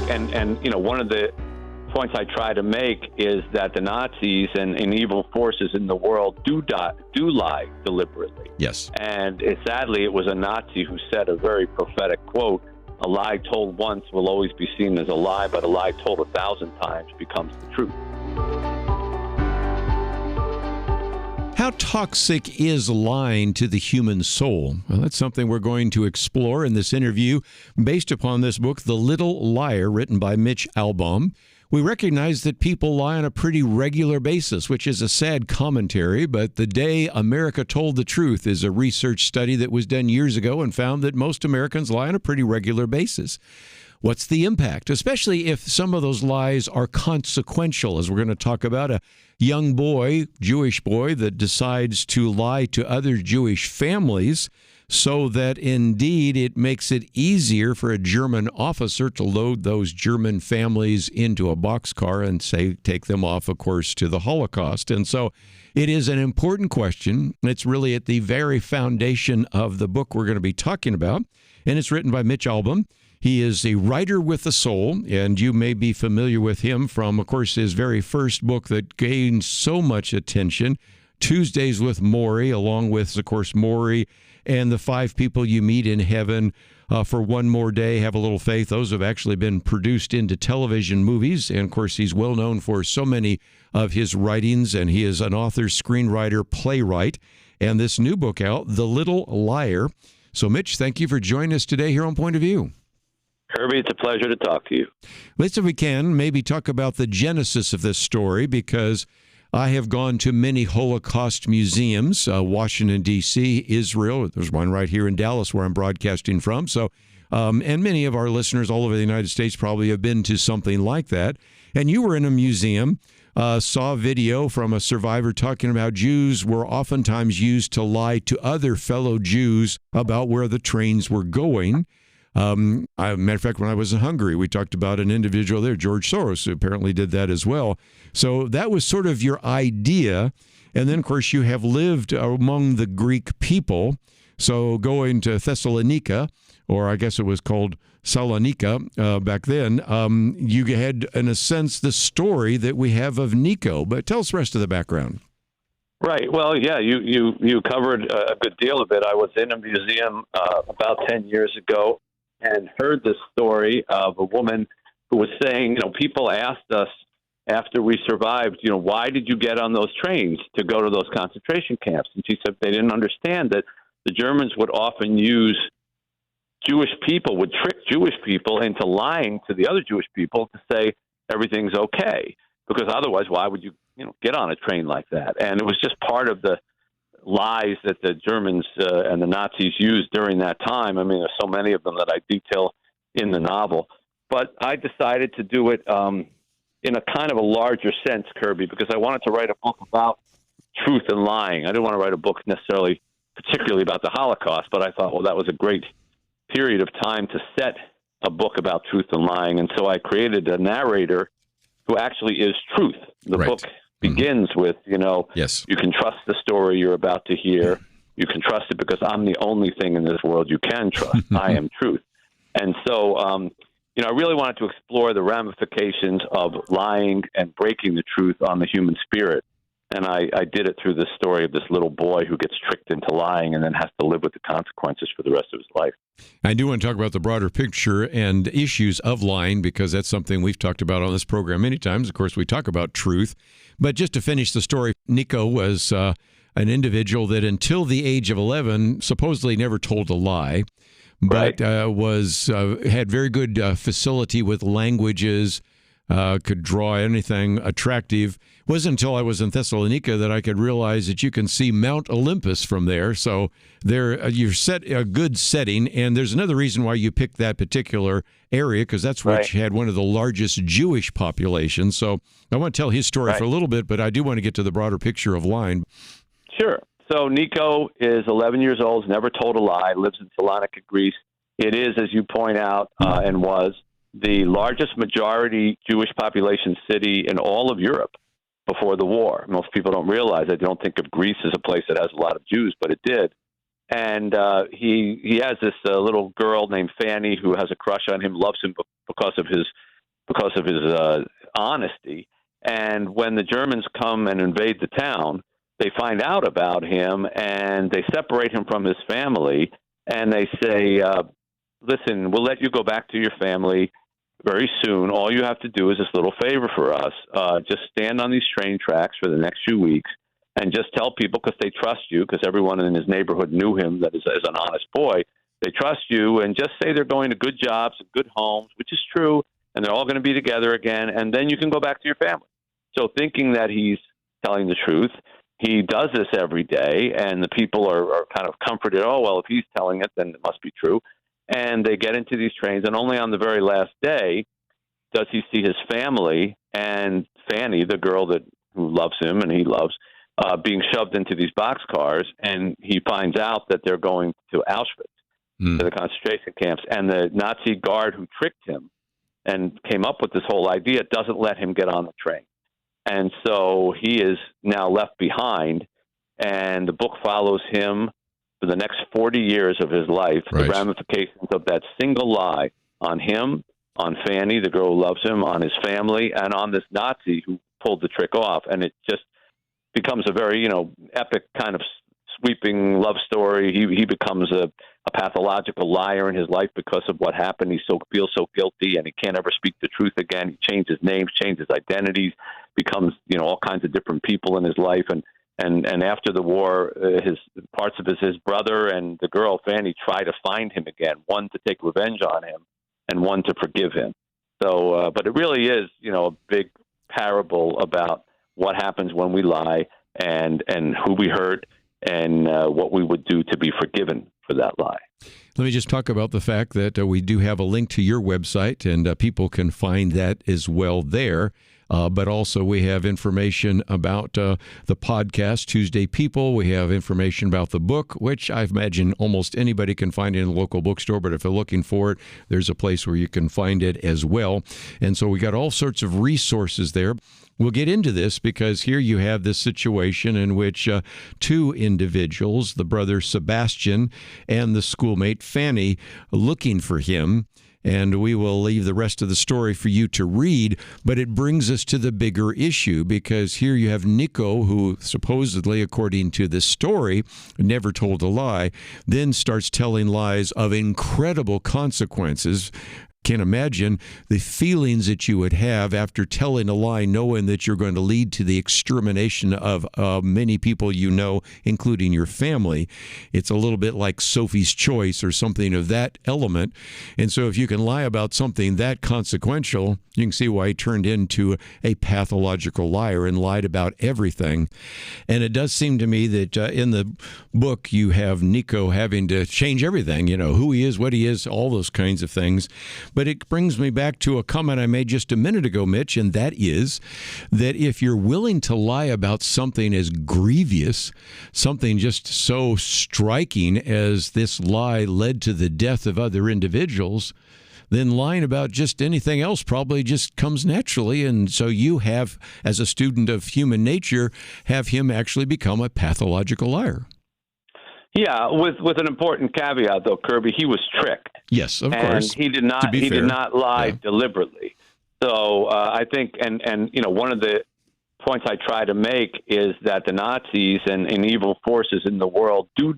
And one of the points I try to make is that the Nazis and evil forces in the world do lie deliberately. Yes. And sadly, it was a Nazi who said a very prophetic quote: "A lie told once will always be seen as a lie, but a lie told 1,000 times becomes the truth." How toxic is lying to the human soul? Well, that's something we're going to explore in this interview based upon this book, The Little Liar, written by Mitch Albom. We recognize that people lie on a pretty regular basis, which is a sad commentary, but The Day America Told the Truth is a research study that was done years ago and found that most Americans lie on a pretty regular basis. What's the impact, especially if some of those lies are consequential, as we're going to talk about a young boy, Jewish boy, that decides to lie to other Jewish families so that indeed it makes it easier for a German officer to load those German families into a boxcar and take them off, of course, to the Holocaust. And so it is an important question. It's really at the very foundation of the book we're going to be talking about, and it's written by Mitch Albom. He is a writer with a soul, and you may be familiar with him from, of course, his very first book that gained so much attention, Tuesdays with Morrie, along with, of course, Morrie and the 5 People You Meet in Heaven, For One More Day, Have a Little Faith. Those have actually been produced into television movies, and, of course, he's well known for so many of his writings, and he is an author, screenwriter, playwright, and this new book out, The Little Liar. So, Mitch, thank you for joining us today here on Point of View. Kirby, it's a pleasure to talk to you. Let's, if we can, maybe talk about the genesis of this story, because I have gone to many Holocaust museums, Washington, D.C., Israel. There's one right here in Dallas where I'm broadcasting from. So, and many of our listeners all over the United States probably have been to something like that. And you were in a museum, saw a video from a survivor talking about Jews were oftentimes used to lie to other fellow Jews about where the trains were going. Matter of fact, when I was in Hungary, we talked about an individual there, George Soros, who apparently did that as well. So that was sort of your idea. And then, of course, you have lived among the Greek people. So going to Thessalonica, or I guess it was called Salonika back then, you had, in a sense, the story that we have of Nico. But tell us the rest of the background. Right. Well, yeah, you covered a good deal of it. I was in a museum about 10 years ago and heard this story of a woman who was saying, people asked us after we survived, why did you get on those trains to go to those concentration camps? And she said they didn't understand that the Germans would often use would trick Jewish people into lying to the other Jewish people to say everything's okay. Because otherwise, why would you, get on a train like that? And it was just part of the lies that the Germans and the Nazis used during that time. I mean, there's so many of them that I detail in the novel. But I decided to do it in a kind of a larger sense, Kirby, because I wanted to write a book about truth and lying. I didn't want to write a book necessarily particularly about the Holocaust, but I thought, well, that was a great period of time to set a book about truth and lying. And so I created a narrator who actually is truth. The book begins with, yes, you can trust the story you're about to hear. You can trust it because I'm the only thing in this world you can trust. I am truth. And so, I really wanted to explore the ramifications of lying and breaking the truth on the human spirit. And I did it through the story of this little boy who gets tricked into lying and then has to live with the consequences for the rest of his life. I do want to talk about the broader picture and issues of lying, because that's something we've talked about on this program many times. Of course, we talk about truth. But just to finish the story, Nico was an individual that until the age of 11 supposedly never told a lie, but had very good facility with languages, could draw anything attractive. It wasn't until I was in Thessalonica that I could realize that you can see Mount Olympus from there. So there, you're set a good setting. And there's another reason why you picked that particular area, because that's which had one of the largest Jewish populations. So I want to tell his story for a little bit, but I do want to get to the broader picture of lying. Sure. So Nico is 11 years old, has never told a lie, lives in Salonika, Greece. It is, as you point out, and was the largest majority Jewish population city in all of Europe before the war. Most people don't realize that. They don't think of Greece as a place that has a lot of Jews, but it did. And he has this little girl named Fanny who has a crush on him, loves him because of his because of his honesty. And when the Germans come and invade the town, they find out about him and they separate him from his family. And they say, listen, we'll let you go back to your family very soon. All you have to do is this little favor for us. Just stand on these train tracks for the next few weeks and just tell people, because they trust you, because everyone in his neighborhood knew him that is an honest boy. They trust you, and just say they're going to good jobs and good homes, which is true, and they're all going to be together again, and then you can go back to your family. So thinking that he's telling the truth, he does this every day, and the people are kind of comforted. Oh, well, if he's telling it, then it must be true. And they get into these trains, and only on the very last day does he see his family and Fanny, the girl who loves him and he loves, being shoved into these boxcars, and he finds out that they're going to Auschwitz, to the concentration camps, and the Nazi guard who tricked him and came up with this whole idea doesn't let him get on the train. And so he is now left behind, and the book follows him for the next 40 years of his life, right. The ramifications of that single lie on him, on Fanny, the girl who loves him, on his family, and on this Nazi who pulled the trick off. And it just becomes a very, epic kind of sweeping love story. He becomes a pathological liar in his life because of what happened. He feels so guilty, and he can't ever speak the truth again. He changes names, changes identities, becomes, all kinds of different people in his life. And after the war, his brother and the girl, Fanny, try to find him again, one to take revenge on him and one to forgive him. So, but it really is, a big parable about what happens when we lie and who we hurt and what we would do to be forgiven for that lie. Let me just talk about the fact that we do have a link to your website, and people can find that as well there. But also we have information about the podcast, Tuesday People. We have information about the book, which I imagine almost anybody can find in a local bookstore. But if they're looking for it, there's a place where you can find it as well. And so we got all sorts of resources there. We'll get into this because here you have this situation in which two individuals, the brother Sebastian and the schoolmate Fanny, looking for him. And we will leave the rest of the story for you to read, but it brings us to the bigger issue, because here you have Nico, who supposedly, according to this story, never told a lie, then starts telling lies of incredible consequences. Can't imagine the feelings that you would have after telling a lie, knowing that you're going to lead to the extermination of many people you know, including your family. It's a little bit like Sophie's Choice or something of that element. And so if you can lie about something that consequential, you can see why he turned into a pathological liar and lied about everything. And it does seem to me that in the book you have Nico having to change everything, who he is, what he is, all those kinds of things. But it brings me back to a comment I made just a minute ago, Mitch, and that is that if you're willing to lie about something as grievous, something just so striking as this lie led to the death of other individuals, then lying about just anything else probably just comes naturally. And so you have, as a student of human nature, have him actually become a pathological liar. Yeah, with an important caveat, though, Kerby, he was tricked. Yes, of course. And he did not lie deliberately. So I think, and one of the points I try to make is that the Nazis and evil forces in the world do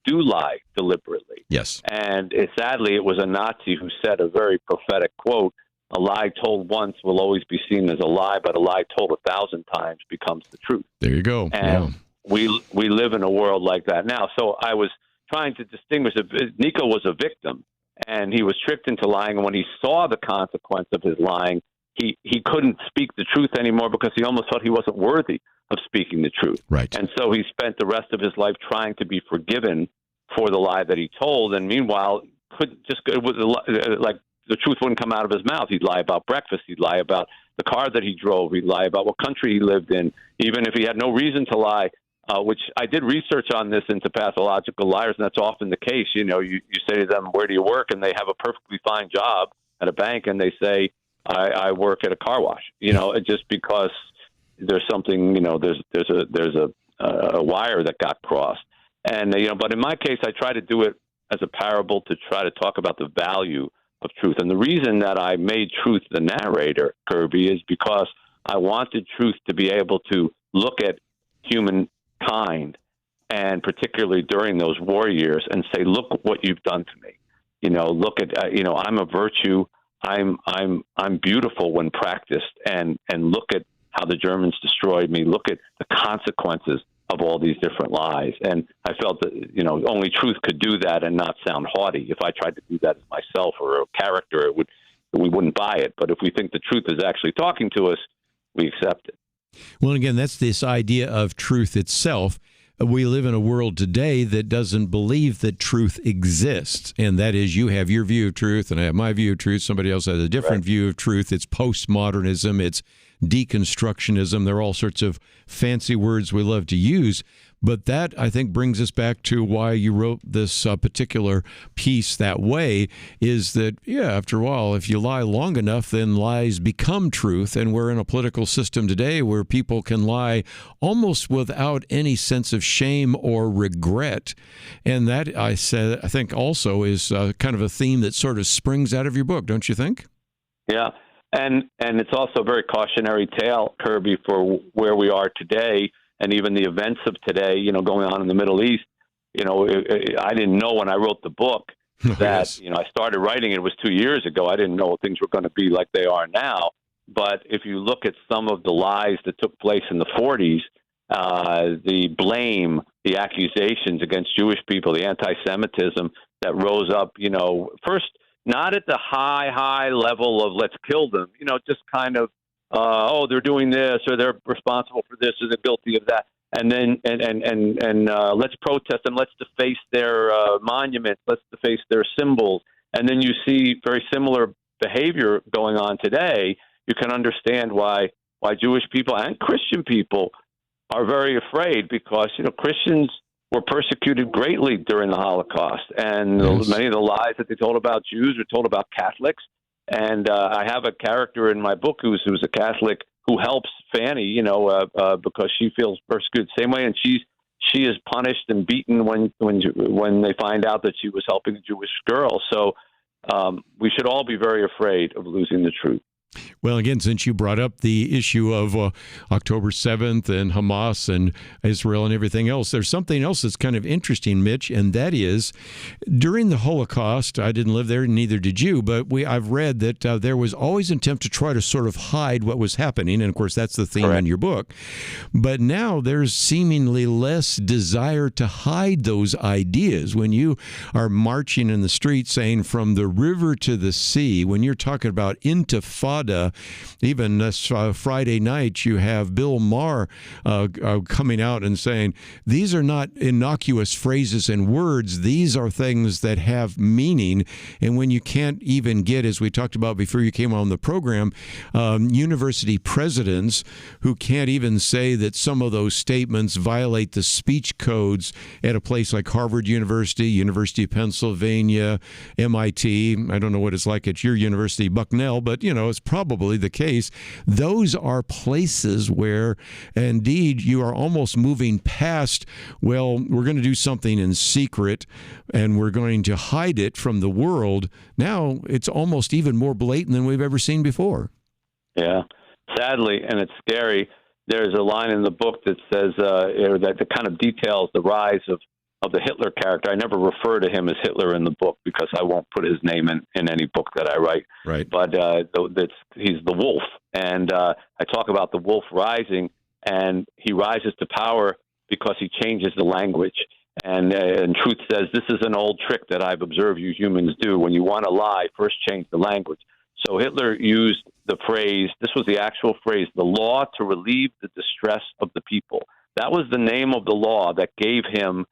lie deliberately. Yes. And sadly, it was a Nazi who said a very prophetic quote: "A lie told once will always be seen as a lie, but a lie told 1,000 times becomes the truth." There you go. And we live in a world like that now. So I was trying to distinguish that Nico was a victim, and he was tricked into lying. And when he saw the consequence of his lying, he couldn't speak the truth anymore because he almost thought he wasn't worthy of speaking the truth. Right. And so he spent the rest of his life trying to be forgiven for the lie that he told. And meanwhile, it was like the truth wouldn't come out of his mouth. He'd lie about breakfast. He'd lie about the car that he drove. He'd lie about what country he lived in, even if he had no reason to lie. Which I did research on this into pathological liars, and that's often the case. You say to them, "Where do you work?" and they have a perfectly fine job at a bank, and they say, I work at a car wash. Just because there's something, there's a wire that got crossed. And but in my case, I try to do it as a parable to try to talk about the value of truth. And the reason that I made Truth the narrator, Kerby, is because I wanted Truth to be able to look at humankind, and particularly during those war years, and say, look what you've done to me. Look at, I'm a virtue. I'm beautiful when practiced, and look at how the Germans destroyed me. Look at the consequences of all these different lies. And I felt that, only Truth could do that and not sound haughty. If I tried to do that as myself or a character, we wouldn't buy it. But if we think the truth is actually talking to us, we accept it. Well, again, that's this idea of truth itself. We live in a world today that doesn't believe that truth exists. And that is, you have your view of truth and I have my view of truth. Somebody else has a different view of truth. It's postmodernism. It's deconstructionism. There are all sorts of fancy words we love to use. But that, I think, brings us back to why you wrote this particular piece that way, is that, after a while, if you lie long enough, then lies become truth. And we're in a political system today where people can lie almost without any sense of shame or regret. And that, I think, also is kind of a theme that sort of springs out of your book, don't you think? Yeah. And it's also a very cautionary tale, Kerby, for where we are today. And even the events of today, going on in the Middle East, I didn't know when I wrote the book that, I started writing it was 2 years ago. I didn't know things were going to be like they are now. But if you look at some of the lies that took place in the 40s, the blame, the accusations against Jewish people, the anti-Semitism that rose up, first, not at the high level of let's kill them, just kind of, they're doing this, or they're responsible for this, or they're guilty of that, and then let's protest them, let's deface their monuments, let's deface their symbols, and then you see very similar behavior going on today. You can understand why Jewish people and Christian people are very afraid, because Christians were persecuted greatly during the Holocaust, and many of the lies that they told about Jews were told about Catholics. And I have a character in my book who's a Catholic who helps Fanny, because she feels persecuted the same way, and she is punished and beaten when they find out that she was helping a Jewish girl. So we should all be very afraid of losing the truth. Well, again, since you brought up the issue of October 7th and Hamas and Israel and everything else, there's something else that's kind of interesting, Mitch, and that is during the Holocaust, I didn't live there, neither did you, but I've read that there was always an attempt to try to sort of hide what was happening, and of course that's the theme in your book. But now there's seemingly less desire to hide those ideas. When you are marching in the streets saying from the river to the sea, when you're talking about intifada, even this Friday night, you have Bill Maher coming out and saying, these are not innocuous phrases and words. These are things that have meaning. And when you can't even get, as we talked about before you came on the program, university presidents who can't even say that some of those statements violate the speech codes at a place like Harvard University, University of Pennsylvania, MIT. I don't know what it's like at your university, Bucknell, but, it's probably the case. Those are places where, indeed, you are almost moving past, well, we're going to do something in secret and we're going to hide it from the world. Now it's almost even more blatant than we've ever seen before. Yeah, sadly, and it's scary. There's a line in the book that says that kind of details the rise of the Hitler character. I never refer to him as Hitler in the book because I won't put his name in any book that I write. Right. But he's the wolf. And I talk about the wolf rising, and he rises to power because he changes the language. And Truth says, this is an old trick that I've observed you humans do. When you want to lie, first change the language. So Hitler used the phrase, this was the actual phrase, the law to relieve the distress of the people. That was the name of the law that gave him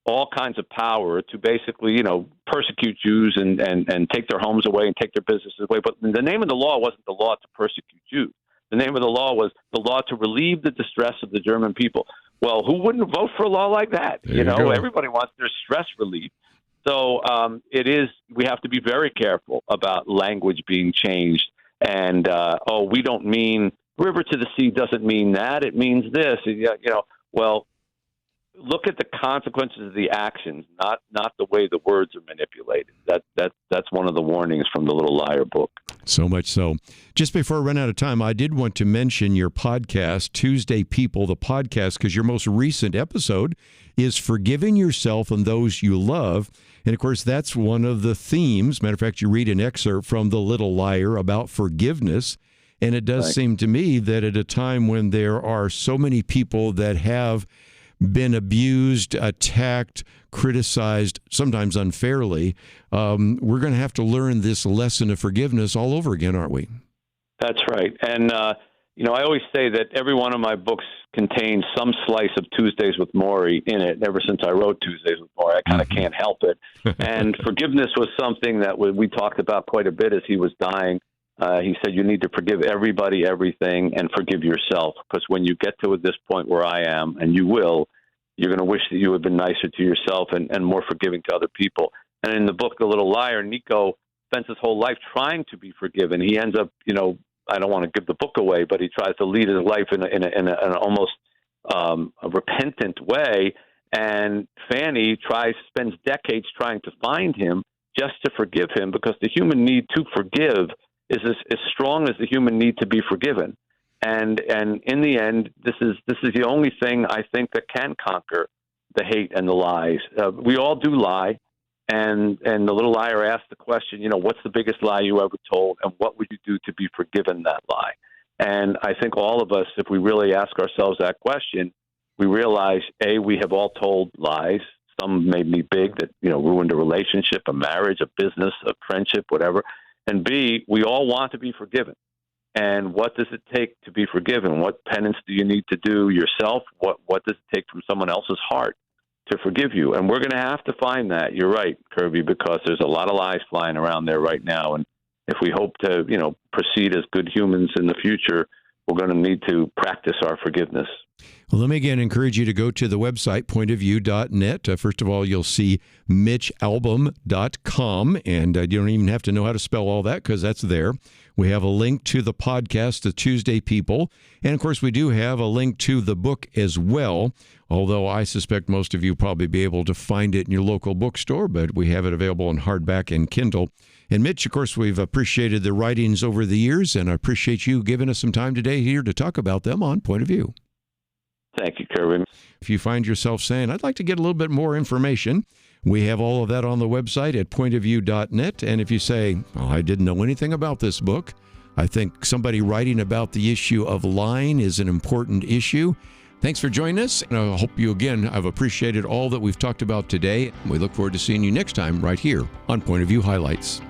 all kinds of power to basically, persecute Jews and take their homes away and take their businesses away. But the name of the law wasn't the law to persecute Jews. The name of the law was the law to relieve the distress of the German people. Well, who wouldn't vote for a law like that? Everybody wants their stress relieved. So we have to be very careful about language being changed. And, we don't mean river to the sea doesn't mean that. It means this. Well, look at the consequences of the actions, not the way the words are manipulated. That's one one of the warnings from the Little Liar book. So much so. Just before I run out of time, I did want to mention your podcast, Tuesday People, the podcast, because your most recent episode is forgiving yourself and those you love. And, of course, that's one of the themes. Matter of fact, you read an excerpt from The Little Liar about forgiveness. And it does seem to me that at a time when there are so many people that have been abused, attacked, criticized, sometimes unfairly, we're going to have to learn this lesson of forgiveness all over again, aren't we? That's right. And, I always say that every one of my books contains some slice of Tuesdays with Morrie in it. Ever since I wrote Tuesdays with Morrie, I kind of can't help it. And forgiveness was something that we talked about quite a bit as he was dying. He said, you need to forgive everybody, everything, and forgive yourself. Because when you get to this point where I am, and you will, you're going to wish that you had been nicer to yourself and more forgiving to other people. And in the book, The Little Liar, Nico spends his whole life trying to be forgiven. He ends up, I don't want to give the book away, but he tries to lead his life in an almost a repentant way. And Fanny spends decades trying to find him just to forgive him, because the human need to forgive is as strong as the human need to be forgiven. And in the end, this is the only thing I think that can conquer the hate and the lies. We all do lie. And the Little Liar asked the question, what's the biggest lie you ever told, and what would you do to be forgiven that lie? And I think all of us, if we really ask ourselves that question, we realize, A, we have all told lies. Some may be big that, ruined a relationship, a marriage, a business, a friendship, whatever. And B, we all want to be forgiven. And what does it take to be forgiven? What penance do you need to do yourself? What does it take from someone else's heart to forgive you? And we're going to have to find that. You're right, Kerby, because there's a lot of lies flying around there right now. And if we hope to, proceed as good humans in the future, we're going to need to practice our forgiveness. Well, let me again encourage you to go to the website, pointofview.net. First of all, you'll see mitchalbom.com, and you don't even have to know how to spell all that because that's there. We have a link to the podcast, The Tuesday People, and of course, we do have a link to the book as well, although I suspect most of you probably be able to find it in your local bookstore, but we have it available in hardback and Kindle. And Mitch, of course, we've appreciated the writings over the years, and I appreciate you giving us some time today here to talk about them on Point of View. Thank you, Kerby. If you find yourself saying, I'd like to get a little bit more information, we have all of that on the website at pointofview.net. And if you say, I didn't know anything about this book, I think somebody writing about the issue of lying is an important issue. Thanks for joining us. And I hope you again, I've appreciated all that we've talked about today. We look forward to seeing you next time right here on Point of View Highlights.